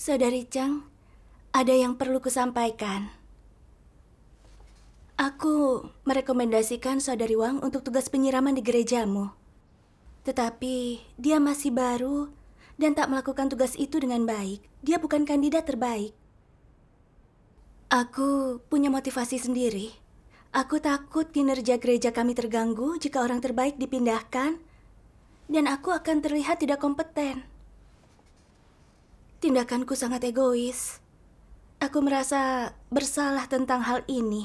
Saudari Chang, ada yang perlu kusampaikan. Aku merekomendasikan Saudari Wang untuk tugas penyiraman di gerejamu. Tetapi dia masih baru dan tak melakukan tugas itu dengan baik. Dia bukan kandidat terbaik. Aku punya motivasi sendiri. Aku takut kinerja gereja kami terganggu jika orang terbaik dipindahkan, dan aku akan terlihat tidak kompeten. Tindakanku sangat egois. Aku merasa bersalah tentang hal ini.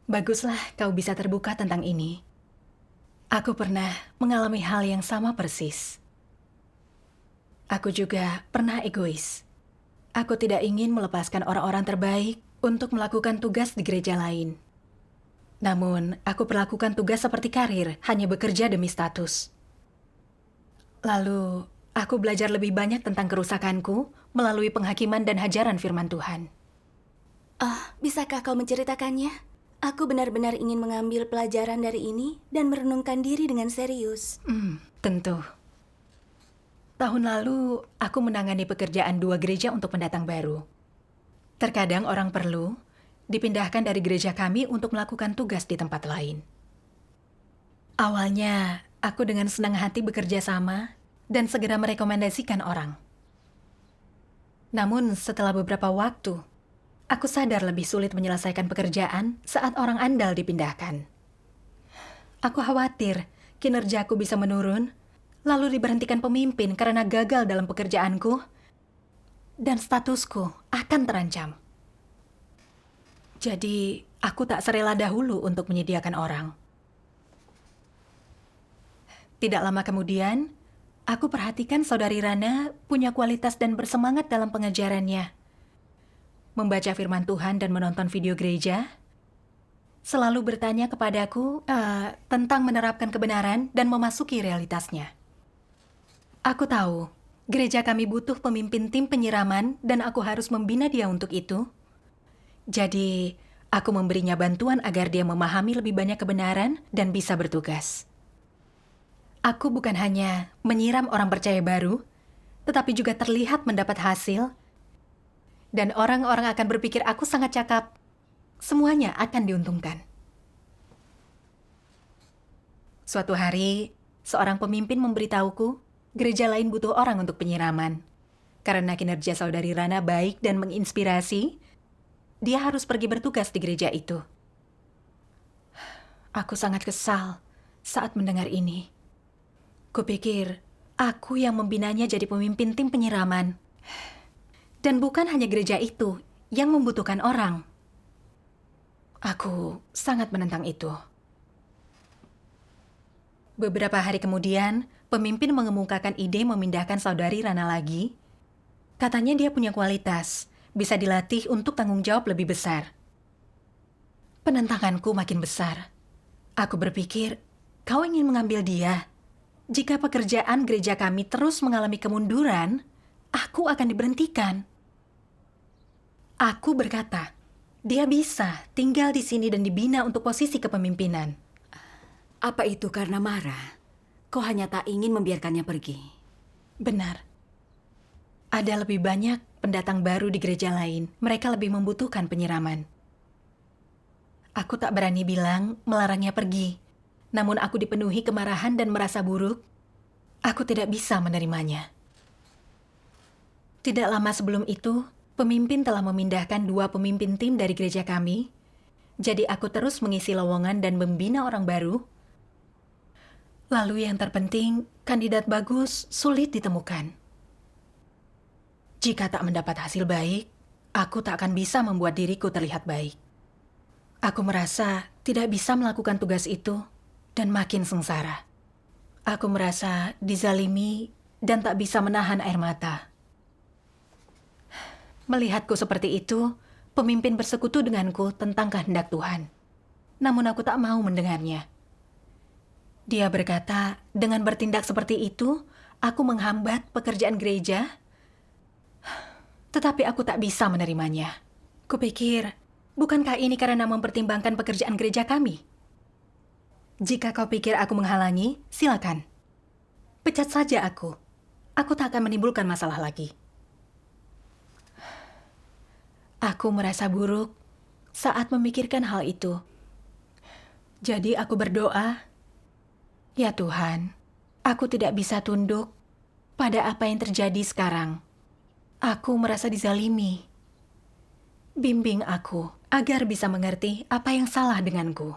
Baguslah kau bisa terbuka tentang ini. Aku pernah mengalami hal yang sama persis. Aku juga pernah egois. Aku tidak ingin melepaskan orang-orang terbaik untuk melakukan tugas di gereja lain. Namun, aku perlakukan tugas seperti karir, hanya bekerja demi status. Lalu, aku belajar lebih banyak tentang kerusakanku melalui penghakiman dan hajaran firman Tuhan. Bisakah kau menceritakannya? Aku benar-benar ingin mengambil pelajaran dari ini dan merenungkan diri dengan serius. Tentu. Tahun lalu, aku menangani pekerjaan 2 gereja untuk pendatang baru. Terkadang orang perlu dipindahkan dari gereja kami untuk melakukan tugas di tempat lain. Awalnya, aku dengan senang hati bekerja sama dan segera merekomendasikan orang. Namun, setelah beberapa waktu, aku sadar lebih sulit menyelesaikan pekerjaan saat orang andal dipindahkan. Aku khawatir kinerjaku bisa menurun, lalu diberhentikan pemimpin karena gagal dalam pekerjaanku, dan statusku akan terancam. Jadi, aku tak serela dahulu untuk menyediakan orang. Tidak lama kemudian, aku perhatikan Saudari Rana punya kualitas dan bersemangat dalam pengajarannya. Membaca firman Tuhan dan menonton video gereja, selalu bertanya kepadaku tentang menerapkan kebenaran dan memasuki realitasnya. Aku tahu, gereja kami butuh pemimpin tim penyiraman dan aku harus membina dia untuk itu. Jadi, aku memberinya bantuan agar dia memahami lebih banyak kebenaran dan bisa bertugas. Aku bukan hanya menyiram orang percaya baru, tetapi juga terlihat mendapat hasil, dan orang-orang akan berpikir aku sangat cakap. Semuanya akan diuntungkan. Suatu hari, seorang pemimpin memberitahuku, gereja lain butuh orang untuk penyiraman. Karena kinerja Saudari Rana baik dan menginspirasi, dia harus pergi bertugas di gereja itu. Aku sangat kesal saat mendengar ini. Kupikir, aku yang membinanya jadi pemimpin tim penyiraman. Dan bukan hanya gereja itu yang membutuhkan orang. Aku sangat menentang itu. Beberapa hari kemudian, pemimpin mengemukakan ide memindahkan Saudari Rana lagi. Katanya dia punya kualitas, bisa dilatih untuk tanggung jawab lebih besar. Penentanganku makin besar. Aku berpikir, kau ingin mengambil dia. Jika pekerjaan gereja kami terus mengalami kemunduran, aku akan diberhentikan. Aku berkata, dia bisa tinggal di sini dan dibina untuk posisi kepemimpinan. Apa itu karena marah? Kau hanya tak ingin membiarkannya pergi. Benar. Ada lebih banyak pendatang baru di gereja lain. Mereka lebih membutuhkan penyiraman. Aku tak berani bilang melarangnya pergi. Namun aku dipenuhi kemarahan dan merasa buruk. Aku tidak bisa menerimanya. Tidak lama sebelum itu, pemimpin telah memindahkan 2 pemimpin tim dari gereja kami. Jadi aku terus mengisi lowongan dan membina orang baru. Lalu yang terpenting, kandidat bagus sulit ditemukan. Jika tak mendapat hasil baik, aku tak akan bisa membuat diriku terlihat baik. Aku merasa tidak bisa melakukan tugas itu dan makin sengsara. Aku merasa dizalimi dan tak bisa menahan air mata. Melihatku seperti itu, pemimpin bersekutu denganku tentang kehendak Tuhan. Namun aku tak mau mendengarnya. Dia berkata, dengan bertindak seperti itu, aku menghambat pekerjaan gereja. Tetapi aku tak bisa menerimanya. Kupikir, bukankah ini karena mempertimbangkan pekerjaan gereja kami? Jika kau pikir aku menghalangi, silakan. Pecat saja aku. aku tak akan menimbulkan masalah lagi. Aku merasa buruk saat memikirkan hal itu. Jadi aku berdoa, ya Tuhan, aku tidak bisa tunduk pada apa yang terjadi sekarang. Aku merasa dizalimi. Bimbing aku agar bisa mengerti apa yang salah denganku.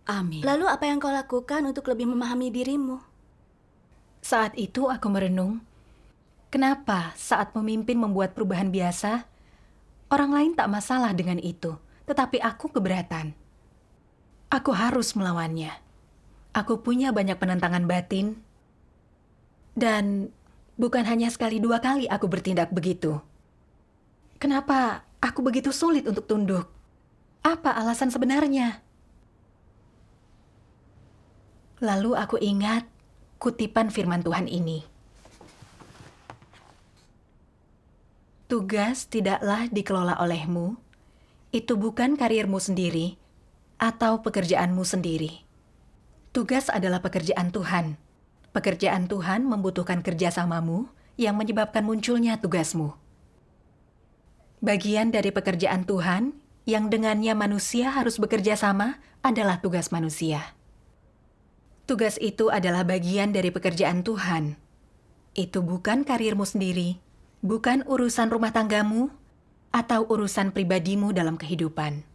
Amin. Lalu apa yang kau lakukan untuk lebih memahami dirimu? Saat itu aku merenung, kenapa saat memimpin membuat perubahan biasa, orang lain tak masalah dengan itu, tetapi aku keberatan. Aku harus melawannya. Aku punya banyak penentangan batin, dan bukan hanya sekali dua kali aku bertindak begitu. Kenapa aku begitu sulit untuk tunduk? Apa alasan sebenarnya? Lalu aku ingat kutipan firman Tuhan ini. Tugas tidaklah dikelola olehmu, itu bukan karirmu sendiri atau pekerjaanmu sendiri. Tugas adalah pekerjaan Tuhan. Pekerjaan Tuhan membutuhkan kerjasamamu yang menyebabkan munculnya tugasmu. Bagian dari pekerjaan Tuhan yang dengannya manusia harus bekerja sama adalah tugas manusia. Tugas itu adalah bagian dari pekerjaan Tuhan. Itu bukan karirmu sendiri, bukan urusan rumah tanggamu, atau urusan pribadimu dalam kehidupan.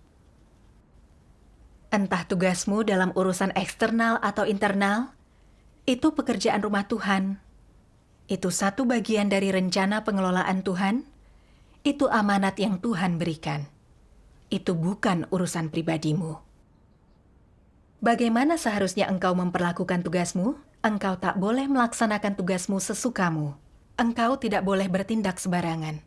Entah tugasmu dalam urusan eksternal atau internal, itu pekerjaan rumah Tuhan. Itu satu bagian dari rencana pengelolaan Tuhan. Itu amanat yang Tuhan berikan. Itu bukan urusan pribadimu. Bagaimana seharusnya engkau memperlakukan tugasmu? Engkau tak boleh melaksanakan tugasmu sesukamu. Engkau tidak boleh bertindak sembarangan.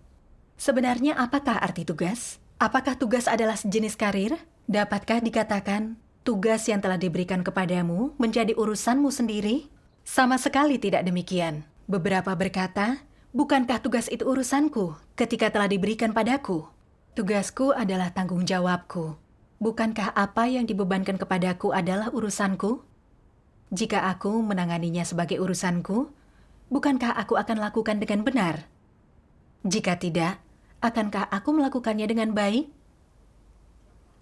Sebenarnya apakah arti tugas? Apakah tugas adalah sejenis karir? Dapatkah dikatakan tugas yang telah diberikan kepadamu menjadi urusanmu sendiri? Sama sekali tidak demikian. Beberapa berkata, bukankah tugas itu urusanku ketika telah diberikan padaku? Tugasku adalah tanggung jawabku. Bukankah apa yang dibebankan kepadaku adalah urusanku? Jika aku menanganinya sebagai urusanku, bukankah aku akan lakukan dengan benar? Jika tidak, akankah aku melakukannya dengan baik?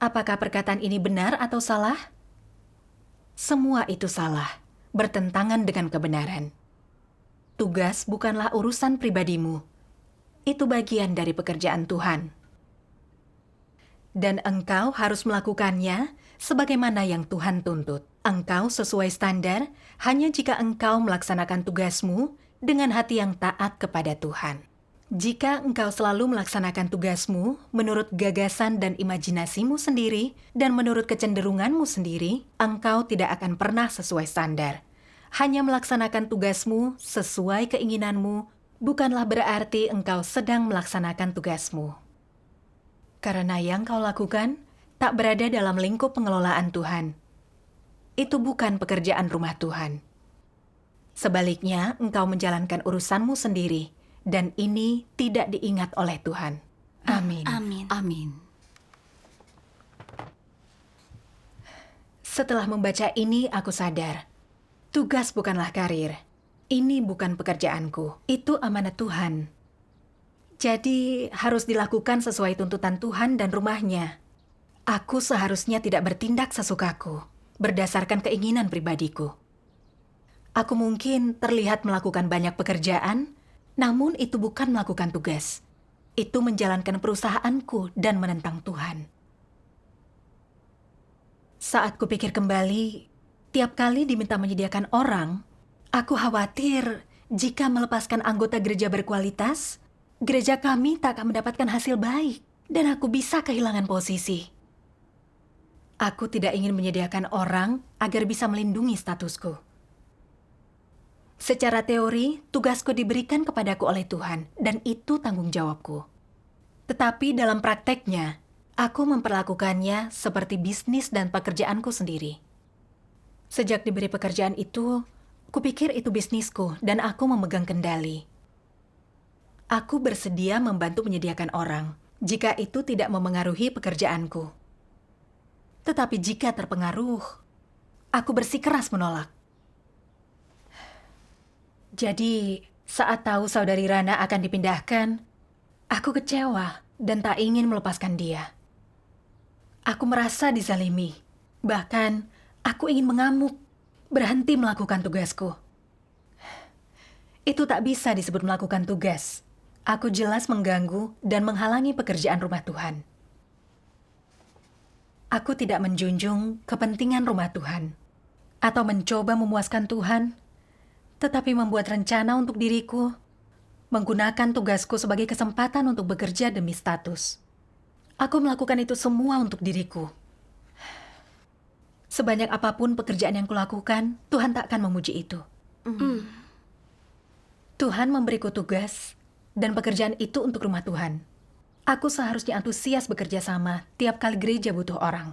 Apakah perkataan ini benar atau salah? Semua itu salah, bertentangan dengan kebenaran. Tugas bukanlah urusan pribadimu. Itu bagian dari pekerjaan Tuhan. Dan engkau harus melakukannya sebagaimana yang Tuhan tuntut. Engkau sesuai standar hanya jika engkau melaksanakan tugasmu dengan hati yang taat kepada Tuhan. Jika engkau selalu melaksanakan tugasmu menurut gagasan dan imajinasimu sendiri dan menurut kecenderunganmu sendiri, engkau tidak akan pernah sesuai standar. Hanya melaksanakan tugasmu sesuai keinginanmu bukanlah berarti engkau sedang melaksanakan tugasmu. Karena yang kau lakukan tak berada dalam lingkup pengelolaan Tuhan. Itu bukan pekerjaan rumah Tuhan. Sebaliknya, engkau menjalankan urusanmu sendiri, dan ini tidak diingat oleh Tuhan. Amin. Amin. Amin. Setelah membaca ini, aku sadar. Tugas bukanlah karir. Ini bukan pekerjaanku. Itu amanat Tuhan. Jadi, harus dilakukan sesuai tuntutan Tuhan dan rumahnya. Aku seharusnya tidak bertindak sesukaku, berdasarkan keinginan pribadiku. Aku mungkin terlihat melakukan banyak pekerjaan, namun itu bukan melakukan tugas. Itu menjalankan perusahaanku dan menentang Tuhan. Saat kupikir kembali, tiap kali diminta menyediakan orang, aku khawatir jika melepaskan anggota gereja berkualitas, gereja kami tak akan mendapatkan hasil baik, dan aku bisa kehilangan posisi. Aku tidak ingin menyediakan orang agar bisa melindungi statusku. Secara teori, tugasku diberikan kepadaku oleh Tuhan, dan itu tanggung jawabku. Tetapi dalam prakteknya, aku memperlakukannya seperti bisnis dan pekerjaanku sendiri. Sejak diberi pekerjaan itu, kupikir itu bisnisku, dan aku memegang kendali. Aku bersedia membantu menyediakan orang, jika itu tidak memengaruhi pekerjaanku. Tetapi jika terpengaruh, aku bersikeras menolak. Jadi, saat tahu saudari Rana akan dipindahkan, aku kecewa dan tak ingin melepaskan dia. Aku merasa dizalimi. Bahkan, aku ingin mengamuk, berhenti melakukan tugasku. Itu tak bisa disebut melakukan tugas. Aku jelas mengganggu dan menghalangi pekerjaan rumah Tuhan. Aku tidak menjunjung kepentingan rumah Tuhan, atau mencoba memuaskan Tuhan, tetapi membuat rencana untuk diriku, menggunakan tugasku sebagai kesempatan untuk bekerja demi status. Aku melakukan itu semua untuk diriku. Sebanyak apapun pekerjaan yang kulakukan, Tuhan tak akan memuji itu. Tuhan memberiku tugas, dan pekerjaan itu untuk rumah Tuhan. Aku seharusnya antusias bekerja sama tiap kali gereja butuh orang.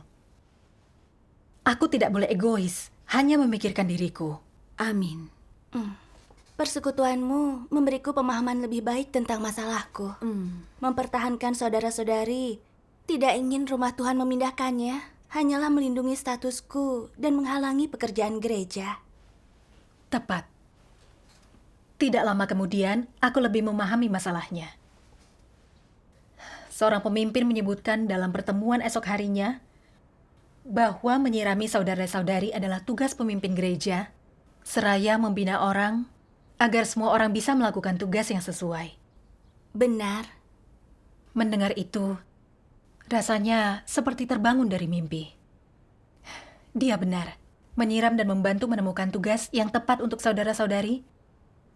Aku tidak boleh egois, hanya memikirkan diriku. Amin. Persekutuanmu memberiku pemahaman lebih baik tentang masalahku. Mempertahankan saudara-saudari, tidak ingin rumah Tuhan memindahkannya, hanyalah melindungi statusku dan menghalangi pekerjaan gereja. Tepat. Tidak lama kemudian, aku lebih memahami masalahnya. Seorang pemimpin menyebutkan dalam pertemuan esok harinya bahwa menyirami saudara-saudari adalah tugas pemimpin gereja, seraya membina orang agar semua orang bisa melakukan tugas yang sesuai. Benar. Mendengar itu, rasanya seperti terbangun dari mimpi. Dia benar. Menyiram dan membantu menemukan tugas yang tepat untuk saudara-saudari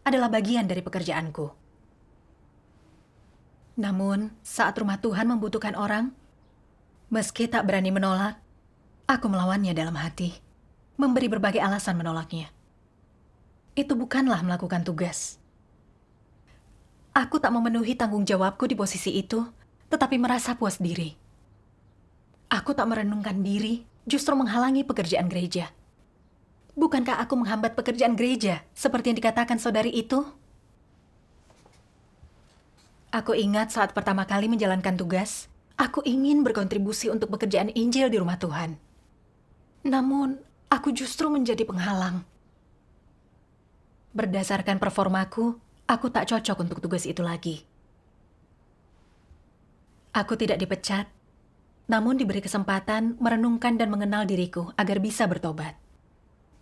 adalah bagian dari pekerjaanku. Namun, saat rumah Tuhan membutuhkan orang, meski tak berani menolak, aku melawannya dalam hati, memberi berbagai alasan menolaknya. Itu bukanlah melakukan tugas. Aku tak memenuhi tanggung jawabku di posisi itu, tetapi merasa puas diri. Aku tak merenungkan diri, justru menghalangi pekerjaan gereja. Bukankah aku menghambat pekerjaan gereja, seperti yang dikatakan saudari itu? Aku ingat saat pertama kali menjalankan tugas, aku ingin berkontribusi untuk pekerjaan Injil di rumah Tuhan. Namun, aku justru menjadi penghalang. Berdasarkan performaku, aku tak cocok untuk tugas itu lagi. Aku tidak dipecat, namun diberi kesempatan merenungkan dan mengenal diriku agar bisa bertobat.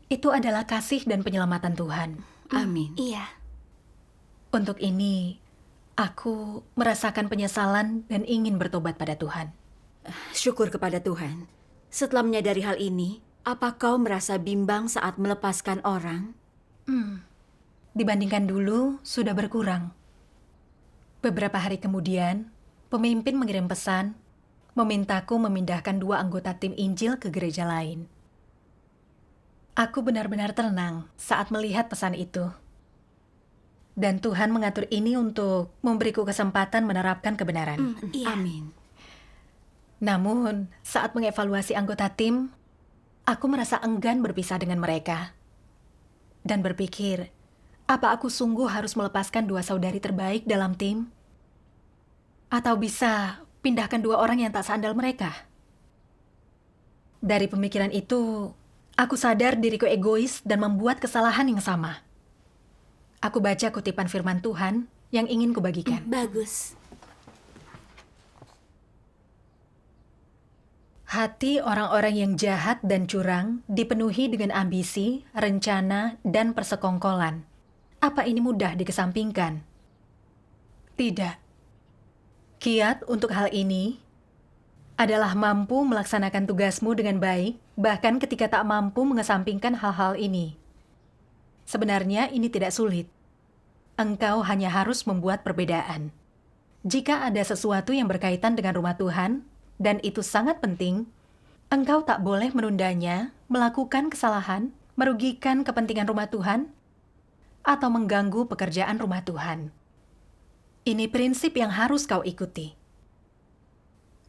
Itu adalah kasih dan penyelamatan Tuhan. Amin. Iya. Untuk ini, aku merasakan penyesalan dan ingin bertobat pada Tuhan. Syukur kepada Tuhan. Setelah menyadari hal ini, apa kau merasa bimbang saat melepaskan orang? Dibandingkan dulu, sudah berkurang. Beberapa hari kemudian, pemimpin mengirim pesan, memintaku memindahkan 2 anggota tim Injil ke gereja lain. Aku benar-benar tenang saat melihat pesan itu. Dan Tuhan mengatur ini untuk memberiku kesempatan menerapkan kebenaran. Iya. Amin. Namun, saat mengevaluasi anggota tim, aku merasa enggan berpisah dengan mereka. Dan berpikir, apa aku sungguh harus melepaskan 2 saudari terbaik dalam tim? Atau bisa pindahkan 2 orang yang tak seandal mereka? Dari pemikiran itu, aku sadar diriku egois dan membuat kesalahan yang sama. Aku baca kutipan firman Tuhan yang ingin kubagikan. Bagus. Hati orang-orang yang jahat dan curang dipenuhi dengan ambisi, rencana, dan persekongkolan. Apa ini mudah dikesampingkan? Tidak. Kiat untuk hal ini adalah mampu melaksanakan tugasmu dengan baik, bahkan ketika tak mampu mengesampingkan hal-hal ini. Sebenarnya ini tidak sulit. Engkau hanya harus membuat perbedaan. Jika ada sesuatu yang berkaitan dengan rumah Tuhan, dan itu sangat penting, engkau tak boleh menundanya, melakukan kesalahan, merugikan kepentingan rumah Tuhan, atau mengganggu pekerjaan rumah Tuhan. Ini prinsip yang harus kau ikuti.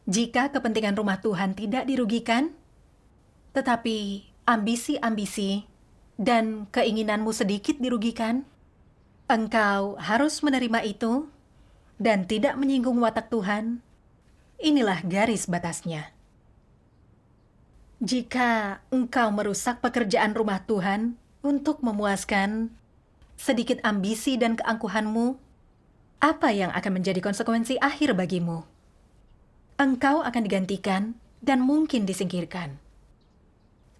Jika kepentingan rumah Tuhan tidak dirugikan, tetapi ambisi-ambisi dan keinginanmu sedikit dirugikan, engkau harus menerima itu dan tidak menyinggung watak Tuhan. Inilah garis batasnya. Jika engkau merusak pekerjaan rumah Tuhan untuk memuaskan sedikit ambisi dan keangkuhanmu, apa yang akan menjadi konsekuensi akhir bagimu? Engkau akan digantikan dan mungkin disingkirkan.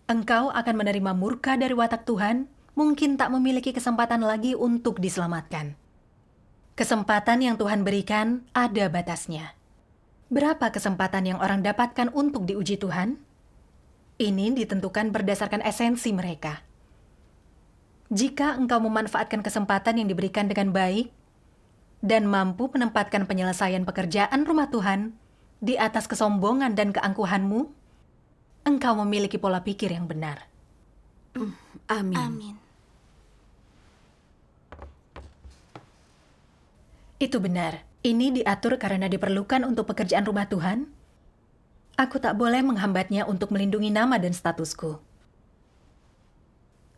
Engkau akan menerima murka dari watak Tuhan, mungkin tak memiliki kesempatan lagi untuk diselamatkan. Kesempatan yang Tuhan berikan ada batasnya. Berapa kesempatan yang orang dapatkan untuk diuji Tuhan? Ini ditentukan berdasarkan esensi mereka. Jika engkau memanfaatkan kesempatan yang diberikan dengan baik dan mampu menempatkan penyelesaian pekerjaan rumah Tuhan di atas kesombongan dan keangkuhanmu, engkau memiliki pola pikir yang benar. Amin. Amin. Itu benar. Ini diatur karena diperlukan untuk pekerjaan rumah Tuhan. Aku tak boleh menghambatnya untuk melindungi nama dan statusku.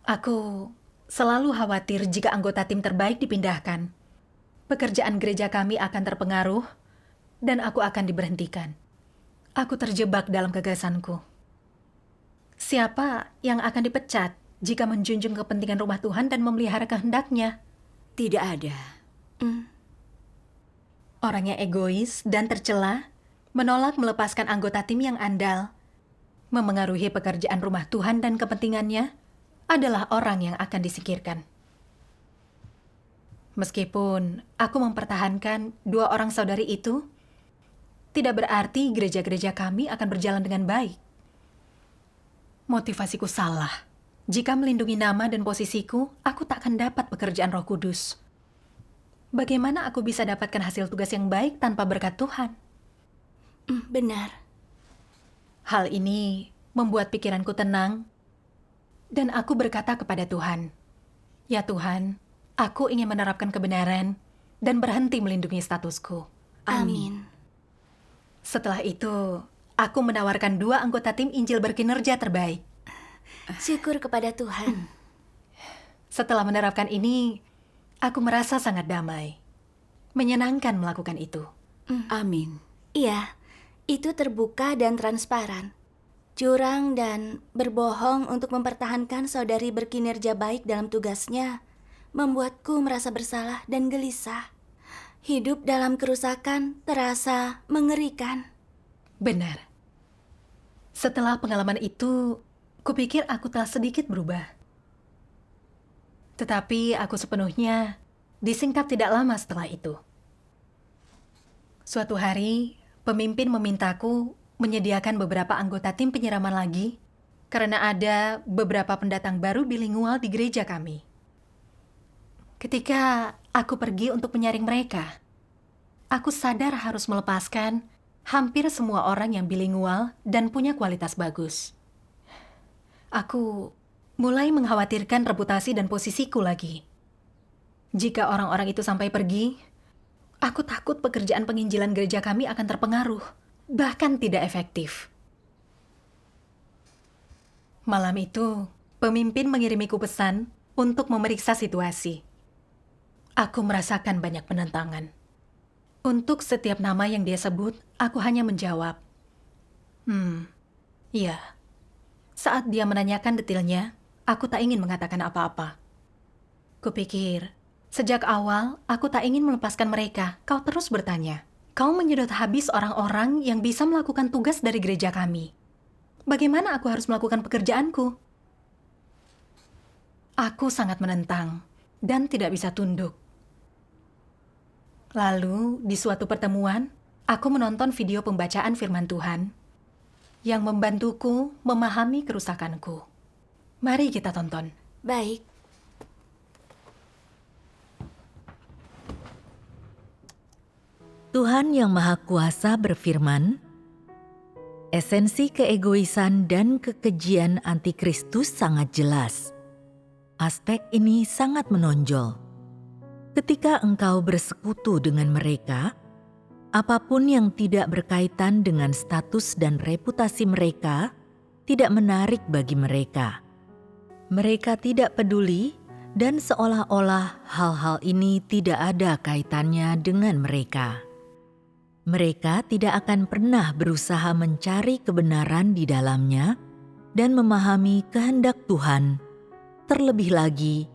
Aku selalu khawatir jika anggota tim terbaik dipindahkan. Pekerjaan gereja kami akan terpengaruh dan aku akan diberhentikan. Aku terjebak dalam gagasanku. Siapa yang akan dipecat jika menjunjung kepentingan rumah Tuhan dan memelihara kehendaknya? Tidak ada. Orang yang egois dan tercela menolak melepaskan anggota tim yang andal, memengaruhi pekerjaan rumah Tuhan dan kepentingannya adalah orang yang akan disingkirkan. Meskipun aku mempertahankan 2 orang saudari itu, tidak berarti gereja-gereja kami akan berjalan dengan baik. Motivasiku salah. Jika melindungi nama dan posisiku, aku tak akan dapat pekerjaan Roh Kudus. Bagaimana aku bisa dapatkan hasil tugas yang baik tanpa berkat Tuhan? Benar. Hal ini membuat pikiranku tenang, dan aku berkata kepada Tuhan, "Ya Tuhan, aku ingin menerapkan kebenaran dan berhenti melindungi statusku." Amin. Setelah itu, aku menawarkan 2 anggota tim Injil berkinerja terbaik. Syukur kepada Tuhan. Setelah menerapkan ini, aku merasa sangat damai. Menyenangkan melakukan itu. Amin. Iya, itu terbuka dan transparan. Curang dan berbohong untuk mempertahankan saudari berkinerja baik dalam tugasnya membuatku merasa bersalah dan gelisah. Hidup dalam kerusakan terasa mengerikan. Benar. Setelah pengalaman itu, kupikir aku telah sedikit berubah. Tetapi aku sepenuhnya disingkap tidak lama setelah itu. Suatu hari, pemimpin memintaku menyediakan beberapa anggota tim penyiraman lagi karena ada beberapa pendatang baru bilingual di gereja kami. Ketika aku pergi untuk menyaring mereka, aku sadar harus melepaskan hampir semua orang yang bilingual dan punya kualitas bagus. Aku mulai mengkhawatirkan reputasi dan posisiku lagi. Jika orang-orang itu sampai pergi, aku takut pekerjaan penginjilan gereja kami akan terpengaruh, bahkan tidak efektif. Malam itu, pemimpin mengirimiku pesan untuk memeriksa situasi. Aku merasakan banyak penentangan. Untuk setiap nama yang dia sebut, aku hanya menjawab, iya. Saat dia menanyakan detailnya, aku tak ingin mengatakan apa-apa. Kupikir, sejak awal aku tak ingin melepaskan mereka. Kau terus bertanya, kau menyedot habis orang-orang yang bisa melakukan tugas dari gereja kami. Bagaimana aku harus melakukan pekerjaanku? Aku sangat menentang dan tidak bisa tunduk. Lalu, di suatu pertemuan, aku menonton video pembacaan firman Tuhan yang membantuku memahami kerusakanku. Mari kita tonton. Baik. Tuhan Yang Maha Kuasa berfirman, esensi keegoisan dan kekejian antikristus sangat jelas. Aspek ini sangat menonjol. Ketika engkau bersekutu dengan mereka, apapun yang tidak berkaitan dengan status dan reputasi mereka tidak menarik bagi mereka. Mereka tidak peduli dan seolah-olah hal-hal ini tidak ada kaitannya dengan mereka. Mereka tidak akan pernah berusaha mencari kebenaran di dalamnya dan memahami kehendak Tuhan. Terlebih lagi,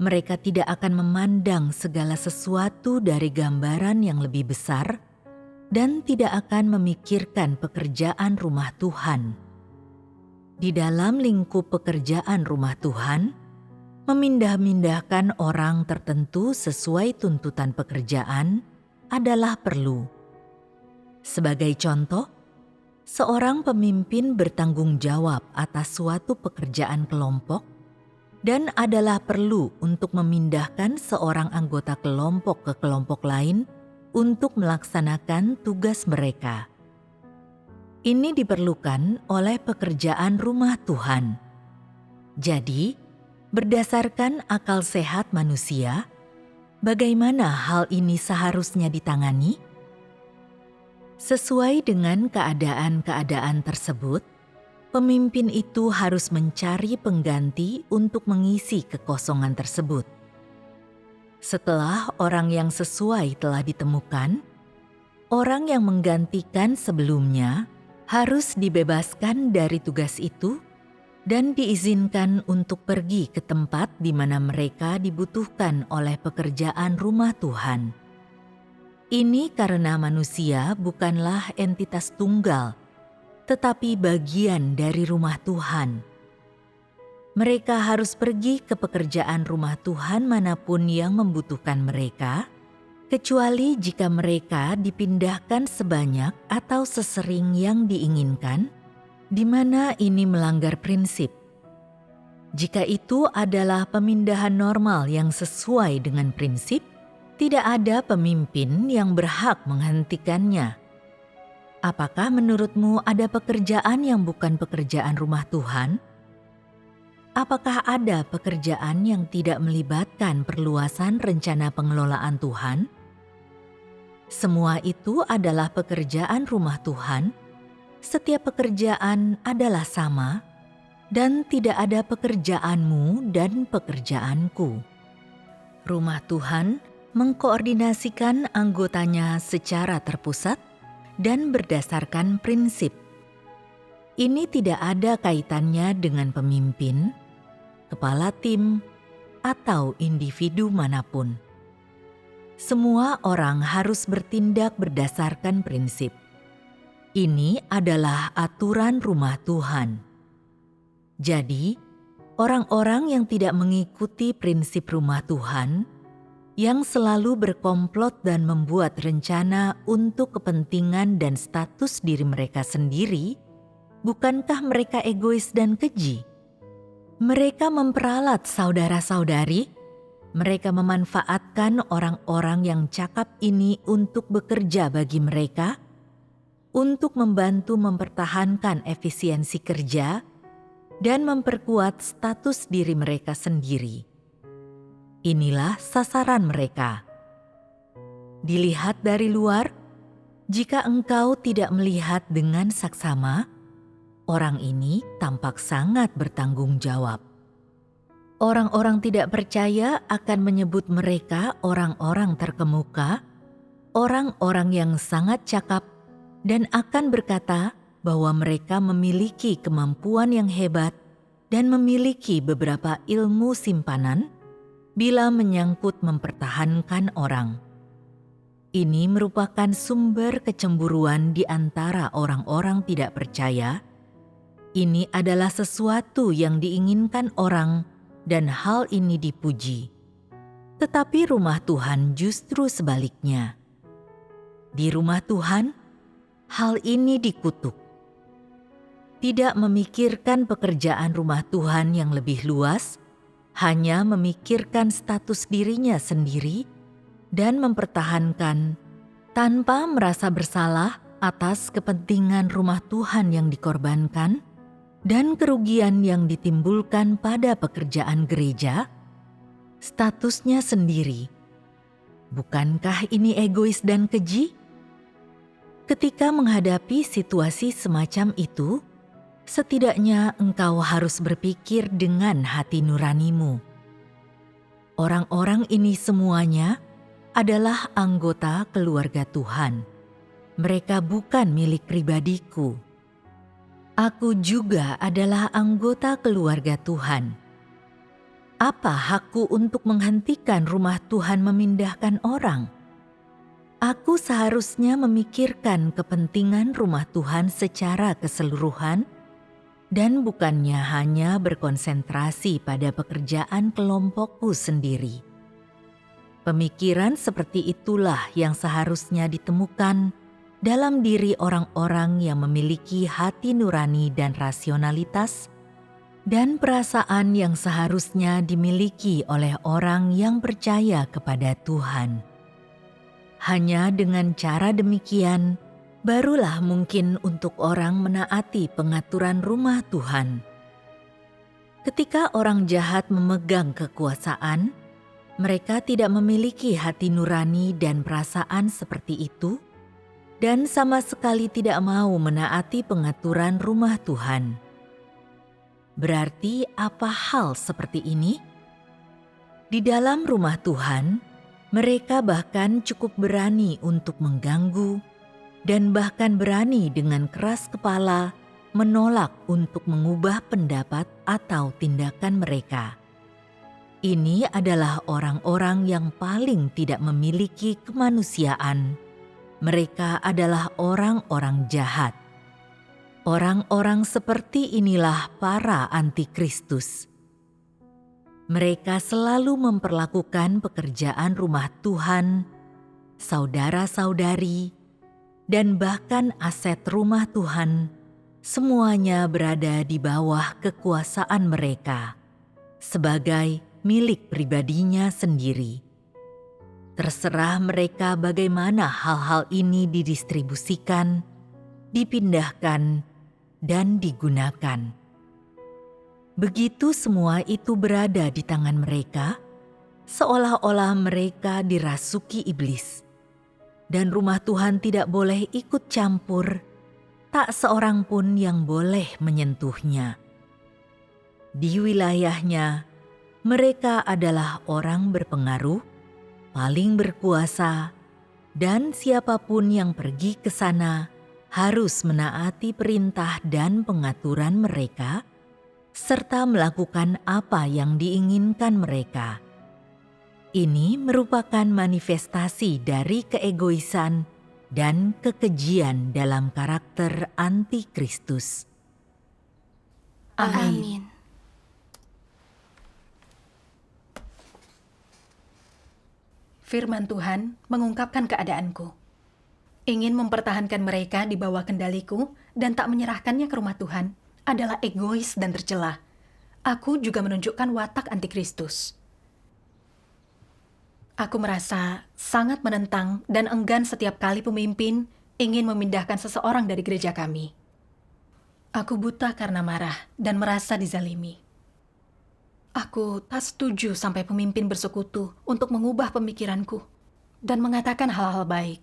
mereka tidak akan memandang segala sesuatu dari gambaran yang lebih besar dan tidak akan memikirkan pekerjaan rumah Tuhan. Di dalam lingkup pekerjaan rumah Tuhan, memindah-mindahkan orang tertentu sesuai tuntutan pekerjaan adalah perlu. Sebagai contoh, seorang pemimpin bertanggung jawab atas suatu pekerjaan kelompok dan adalah perlu untuk memindahkan seorang anggota kelompok ke kelompok lain untuk melaksanakan tugas mereka. Ini diperlukan oleh pekerjaan rumah Tuhan. Jadi, berdasarkan akal sehat manusia, bagaimana hal ini seharusnya ditangani? Sesuai dengan keadaan-keadaan tersebut, pemimpin itu harus mencari pengganti untuk mengisi kekosongan tersebut. Setelah orang yang sesuai telah ditemukan, orang yang menggantikan sebelumnya harus dibebaskan dari tugas itu dan diizinkan untuk pergi ke tempat di mana mereka dibutuhkan oleh pekerjaan rumah Tuhan. Ini karena manusia bukanlah entitas tunggal, tetapi bagian dari rumah Tuhan. Mereka harus pergi ke pekerjaan rumah Tuhan manapun yang membutuhkan mereka, kecuali jika mereka dipindahkan sebanyak atau sesering yang diinginkan, di mana ini melanggar prinsip. Jika itu adalah pemindahan normal yang sesuai dengan prinsip, tidak ada pemimpin yang berhak menghentikannya. Apakah menurutmu ada pekerjaan yang bukan pekerjaan rumah Tuhan? Apakah ada pekerjaan yang tidak melibatkan perluasan rencana pengelolaan Tuhan? Semua itu adalah pekerjaan rumah Tuhan. Setiap pekerjaan adalah sama, dan tidak ada pekerjaanmu dan pekerjaanku. Rumah Tuhan mengkoordinasikan anggotanya secara terpusat dan berdasarkan prinsip. Ini tidak ada kaitannya dengan pemimpin, kepala tim, atau individu manapun. Semua orang harus bertindak berdasarkan prinsip. Ini adalah aturan rumah Tuhan. Jadi, orang-orang yang tidak mengikuti prinsip rumah Tuhan, yang selalu berkomplot dan membuat rencana untuk kepentingan dan status diri mereka sendiri, bukankah mereka egois dan keji? Mereka memperalat saudara-saudari, mereka memanfaatkan orang-orang yang cakap ini untuk bekerja bagi mereka, untuk membantu mempertahankan efisiensi kerja dan memperkuat status diri mereka sendiri. Inilah sasaran mereka. Dilihat dari luar, jika engkau tidak melihat dengan saksama, orang ini tampak sangat bertanggung jawab. Orang-orang tidak percaya akan menyebut mereka orang-orang terkemuka, orang-orang yang sangat cakap, dan akan berkata bahwa mereka memiliki kemampuan yang hebat dan memiliki beberapa ilmu simpanan bila menyangkut mempertahankan orang. Ini merupakan sumber kecemburuan di antara orang-orang tidak percaya. Ini adalah sesuatu yang diinginkan orang dan hal ini dipuji. Tetapi rumah Tuhan justru sebaliknya. Di rumah Tuhan, hal ini dikutuk. Tidak memikirkan pekerjaan rumah Tuhan yang lebih luas, hanya memikirkan status dirinya sendiri dan mempertahankan tanpa merasa bersalah atas kepentingan rumah Tuhan yang dikorbankan dan kerugian yang ditimbulkan pada pekerjaan gereja, statusnya sendiri. Bukankah ini egois dan keji? Ketika menghadapi situasi semacam itu, setidaknya engkau harus berpikir dengan hati nuranimu. Orang-orang ini semuanya adalah anggota keluarga Tuhan. Mereka bukan milik pribadiku. Aku juga adalah anggota keluarga Tuhan. Apa hakku untuk menghentikan rumah Tuhan memindahkan orang? Aku seharusnya memikirkan kepentingan rumah Tuhan secara keseluruhan dan bukannya hanya berkonsentrasi pada pekerjaan kelompokku sendiri. Pemikiran seperti itulah yang seharusnya ditemukan dalam diri orang-orang yang memiliki hati nurani dan rasionalitas, dan perasaan yang seharusnya dimiliki oleh orang yang percaya kepada Tuhan. Hanya dengan cara demikian, barulah mungkin untuk orang menaati pengaturan rumah Tuhan. Ketika orang jahat memegang kekuasaan, mereka tidak memiliki hati nurani dan perasaan seperti itu, dan sama sekali tidak mau menaati pengaturan rumah Tuhan. Berarti apa hal seperti ini? Di dalam rumah Tuhan, mereka bahkan cukup berani untuk mengganggu dan bahkan berani dengan keras kepala menolak untuk mengubah pendapat atau tindakan mereka. Ini adalah orang-orang yang paling tidak memiliki kemanusiaan. Mereka adalah orang-orang jahat. Orang-orang seperti inilah para antikristus. Mereka selalu memperlakukan pekerjaan rumah Tuhan, saudara-saudari, dan bahkan aset rumah Tuhan, semuanya berada di bawah kekuasaan mereka sebagai milik pribadinya sendiri. Terserah mereka bagaimana hal-hal ini didistribusikan, dipindahkan, dan digunakan. Begitu semua itu berada di tangan mereka, seolah-olah mereka dirasuki iblis. Dan rumah Tuhan tidak boleh ikut campur, tak seorang pun yang boleh menyentuhnya. Di wilayahnya, mereka adalah orang berpengaruh, paling berkuasa, dan siapapun yang pergi ke sana harus menaati perintah dan pengaturan mereka, serta melakukan apa yang diinginkan mereka. Ini merupakan manifestasi dari keegoisan dan kekejian dalam karakter antikristus. Amin. Firman Tuhan mengungkapkan keadaanku. Ingin mempertahankan mereka di bawah kendaliku dan tak menyerahkannya ke rumah Tuhan adalah egois dan tercela. Aku juga menunjukkan watak antikristus. Aku merasa sangat menentang dan enggan setiap kali pemimpin ingin memindahkan seseorang dari gereja kami. Aku buta karena marah dan merasa dizalimi. Aku tak setuju sampai pemimpin bersekutu untuk mengubah pemikiranku dan mengatakan hal-hal baik.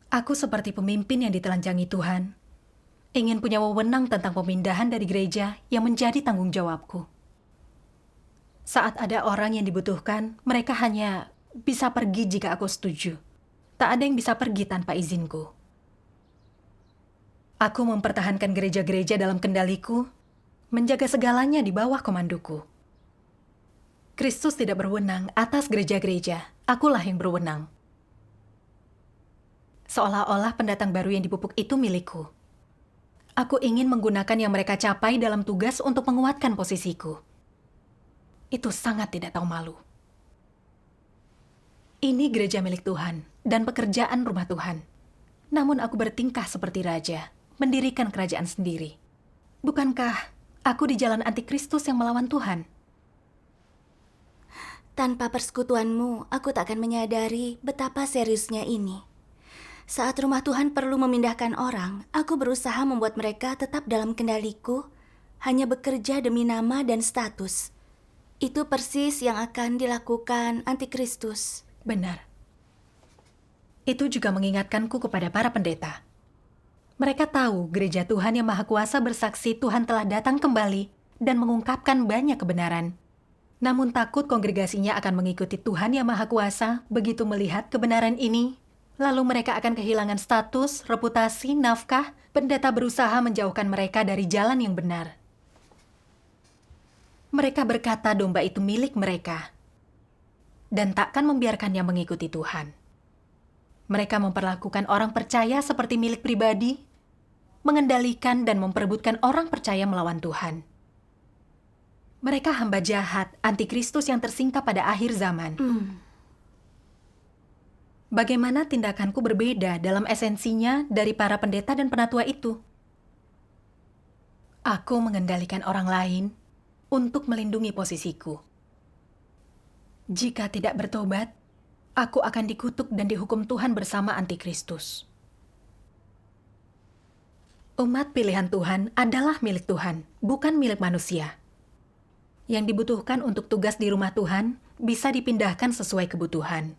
Aku seperti pemimpin yang ditelanjangi Tuhan, ingin punya wewenang tentang pemindahan dari gereja yang menjadi tanggung jawabku. Saat ada orang yang dibutuhkan, mereka hanya bisa pergi jika aku setuju. Tak ada yang bisa pergi tanpa izinku. Aku mempertahankan gereja-gereja dalam kendaliku, menjaga segalanya di bawah komandoku. Kristus tidak berwenang atas gereja-gereja, akulah yang berwenang. Seolah-olah pendatang baru yang dipupuk itu milikku. Aku ingin menggunakan yang mereka capai dalam tugas untuk menguatkan posisiku. Itu sangat tidak tahu malu. Ini gereja milik Tuhan dan pekerjaan rumah Tuhan. Namun aku bertingkah seperti raja, mendirikan kerajaan sendiri. Bukankah aku di jalan antikristus yang melawan Tuhan? Tanpa persekutuanmu, aku tak akan menyadari betapa seriusnya ini. Saat rumah Tuhan perlu memindahkan orang, aku berusaha membuat mereka tetap dalam kendaliku, hanya bekerja demi nama dan status. Itu persis yang akan dilakukan antikristus. Benar. Itu juga mengingatkanku kepada para pendeta. Mereka tahu gereja Tuhan yang Maha Kuasa bersaksi Tuhan telah datang kembali dan mengungkapkan banyak kebenaran. Namun takut kongregasinya akan mengikuti Tuhan yang Maha Kuasa begitu melihat kebenaran ini. Lalu mereka akan kehilangan status, reputasi, nafkah. Pendeta berusaha menjauhkan mereka dari jalan yang benar. Mereka berkata domba itu milik mereka dan takkan membiarkannya mengikuti Tuhan. Mereka memperlakukan orang percaya seperti milik pribadi, mengendalikan dan memperebutkan orang percaya melawan Tuhan. Mereka hamba jahat, antikristus yang tersingkap pada akhir zaman. Bagaimana tindakanku berbeda dalam esensinya dari para pendeta dan penatua itu? Aku mengendalikan orang lain untuk melindungi posisiku. Jika tidak bertobat, aku akan dikutuk dan dihukum Tuhan bersama antikristus. Umat pilihan Tuhan adalah milik Tuhan, bukan milik manusia. Yang dibutuhkan untuk tugas di rumah Tuhan bisa dipindahkan sesuai kebutuhan.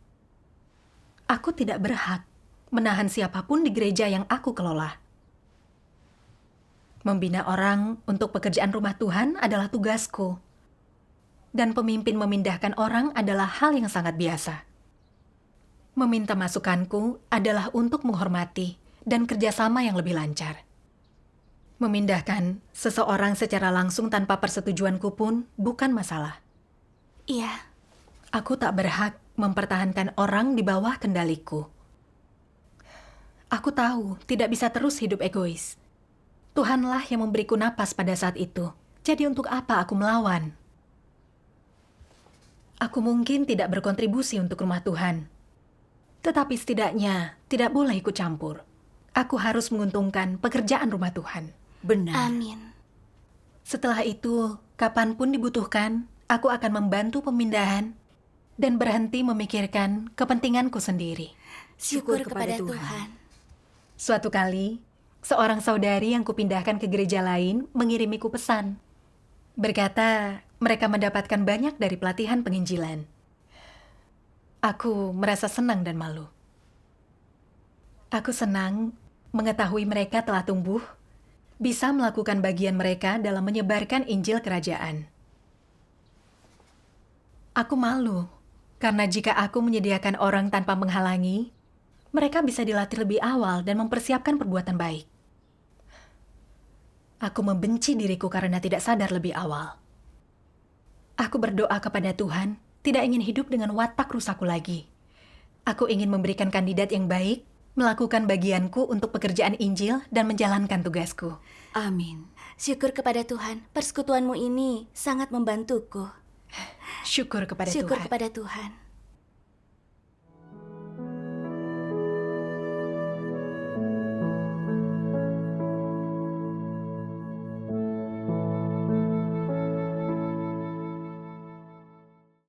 Aku tidak berhak menahan siapapun di gereja yang aku kelola. Membina orang untuk pekerjaan rumah Tuhan adalah tugasku. Dan pemimpin memindahkan orang adalah hal yang sangat biasa. Meminta masukanku adalah untuk menghormati dan kerjasama yang lebih lancar. Memindahkan seseorang secara langsung tanpa persetujuanku pun bukan masalah. Iya, Aku tak berhak mempertahankan orang di bawah kendaliku. Aku tahu tidak bisa terus hidup egois. Tuhanlah yang memberiku napas pada saat itu. Jadi untuk apa aku melawan? Aku mungkin tidak berkontribusi untuk rumah Tuhan. Tetapi setidaknya tidak boleh ikut campur. Aku harus menguntungkan pekerjaan rumah Tuhan. Benar. amin. Setelah itu, kapanpun dibutuhkan, aku akan membantu pemindahan dan berhenti memikirkan kepentinganku sendiri. Syukur kepada Tuhan. Suatu kali, seorang saudari yang kupindahkan ke gereja lain mengirimiku pesan. Berkata, mereka mendapatkan banyak dari pelatihan penginjilan. Aku merasa senang dan malu. Aku senang mengetahui mereka telah tumbuh, bisa melakukan bagian mereka dalam menyebarkan Injil Kerajaan. Aku malu, karena jika aku menyediakan orang tanpa menghalangi, mereka bisa dilatih lebih awal dan mempersiapkan perbuatan baik. Aku membenci diriku karena tidak sadar lebih awal. Aku berdoa kepada Tuhan, tidak ingin hidup dengan watak rusakku lagi. Aku ingin memberikan kandidat yang baik, melakukan bagianku untuk pekerjaan Injil dan menjalankan tugasku. Amin. Syukur kepada Tuhan, persekutuanmu ini sangat membantuku. Syukur kepada Syukur Tuhan. kepada Tuhan.